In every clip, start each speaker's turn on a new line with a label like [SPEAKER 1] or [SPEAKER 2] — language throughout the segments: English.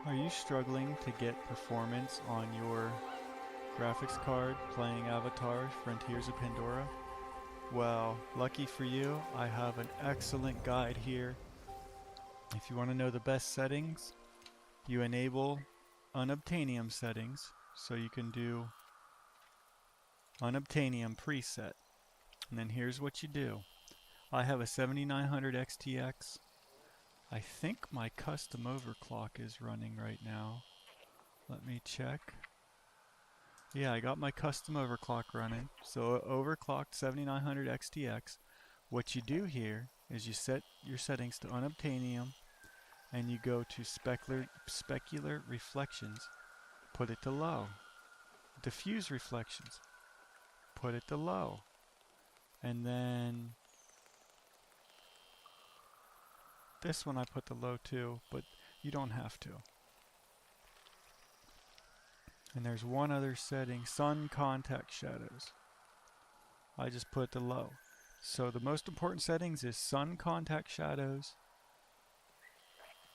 [SPEAKER 1] Are you struggling to get performance on your graphics card playing Avatar Frontiers of Pandora? Well, lucky for you, I have an excellent guide here. If you want to know the best settings, you enable UNOBTANIUM settings, so you can do UNOBTANIUM preset. And then here's what you do. I have a 7900 XTX. I think my custom overclock is running right now. Let me check. Yeah, I got my custom overclock running. So overclocked 7900 XTX. What you do here is you set your settings to UNOBTANIUM and you go to specular reflections, put it to low. Diffuse reflections, put it to low. And then this one I put to low too, but you don't have to. And there's one other setting, sun contact shadows. I just put it to low. So the most important settings is sun contact shadows,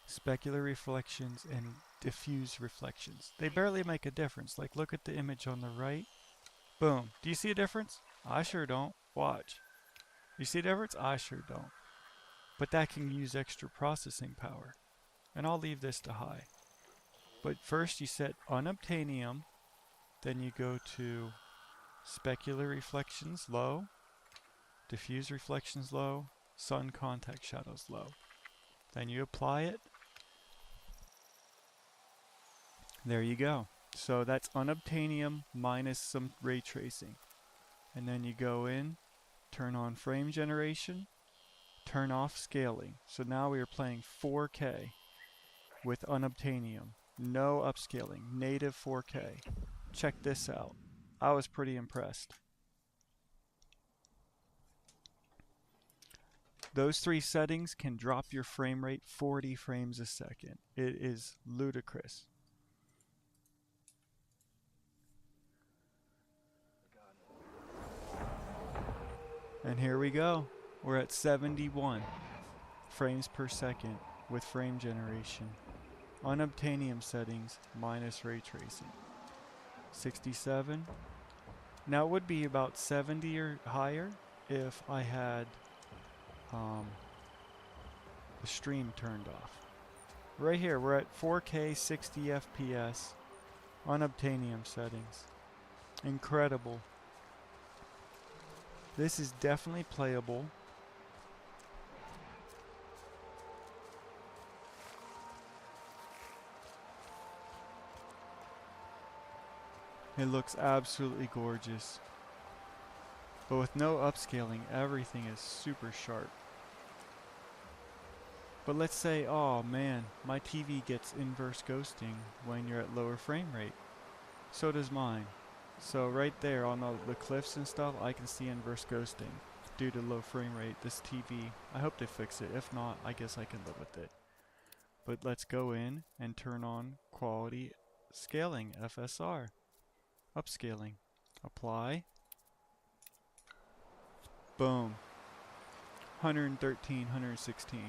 [SPEAKER 1] specular reflections, and diffuse reflections. They barely make a difference. Like, look at the image on the right. Boom. Do you see a difference? I sure don't. Watch. You see a difference? I sure don't. But that can use extra processing power. And I'll leave this to high. But first you set UNOBTANIUM, then you go to specular reflections low, diffuse reflections low, sun contact shadows low. Then you apply it. There you go. So that's UNOBTANIUM minus some ray tracing. And then you go in, turn on frame generation, turn off scaling. So now we are playing 4K with UNOBTANIUM. No upscaling, native 4K. Check this out. I was pretty impressed. Those three settings can drop your frame rate 40 frames a second. It is ludicrous. And here we go. We're at 71 frames per second with frame generation. UNOBTANIUM settings minus ray tracing. 67. Now it would be about 70 or higher if I had the stream turned off. Right here we're at 4K 60 FPS UNOBTANIUM settings. Incredible. This is definitely playable. It looks absolutely gorgeous. But with no upscaling, everything is super sharp. But let's say, oh man, my TV gets inverse ghosting when you're at lower frame rate. So does mine. So right there on the cliffs and stuff, I can see inverse ghosting due to low frame rate. This TV, I hope they fix it. If not, I guess I can live with it. But let's go in and turn on quality scaling, FSR. Upscaling. Apply. Boom. 113, 116.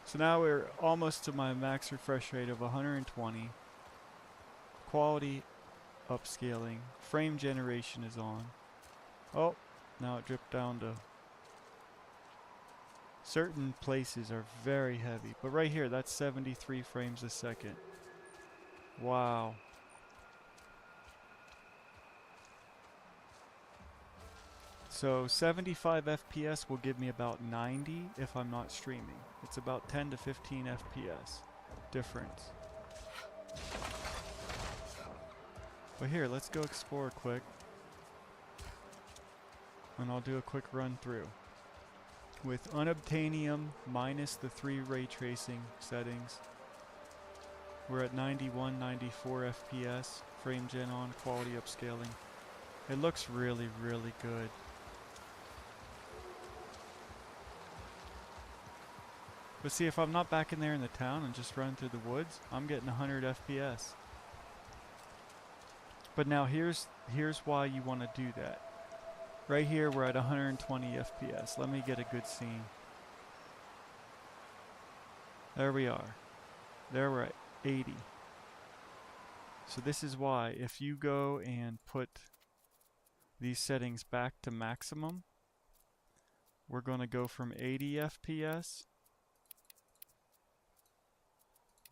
[SPEAKER 1] So now we're almost to my max refresh rate of 120. Quality upscaling. Frame generation is on. Oh, now it dripped down to... Certain places are very heavy. But right here, that's 73 frames a second. Wow. So 75 FPS will give me about 90 if I'm not streaming. It's about 10 to 15 FPS difference. But here, let's go explore quick. And I'll do a quick run through. With UNOBTANIUM minus the 3 ray tracing settings, we're at 91, 94 FPS, frame gen on, quality upscaling. It looks really, really good. But see, if I'm not back in there in the town and just run through the woods, I'm getting 100 FPS. But now here's why you want to do that. Right here we're at 120 FPS. Let me get a good scene. There we are. There we're at 80. So this is why if you go and put these settings back to maximum, we're going to go from 80 FPS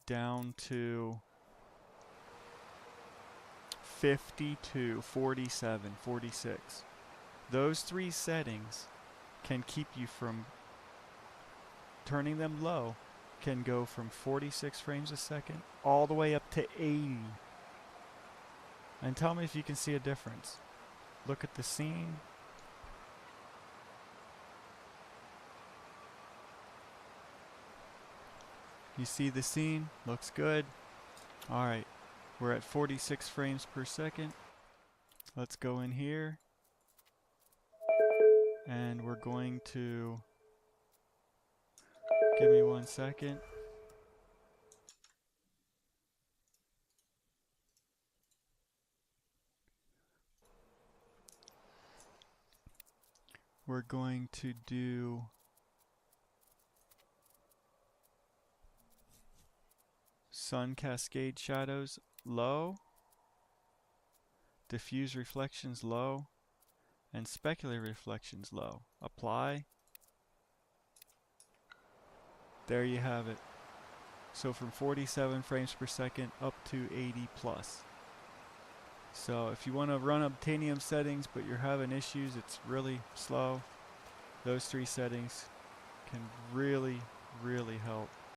[SPEAKER 1] down to 52, 47, 46. Those three settings can keep you from turning them low, can go from 46 frames a second all the way up to 80. And tell me if you can see a difference. Look at the scene. You see the scene? Looks good. Alright, we're at 46 frames per second. Let's go in here. And we're going to... Give me 1 second. We're going to do sun cascade shadows low, diffuse reflections low, and specular reflections low. Apply. There you have it. So from 47 frames per second up to 80 plus. So if you want to run Obtanium settings but you're having issues, it's really slow, those three settings can really help.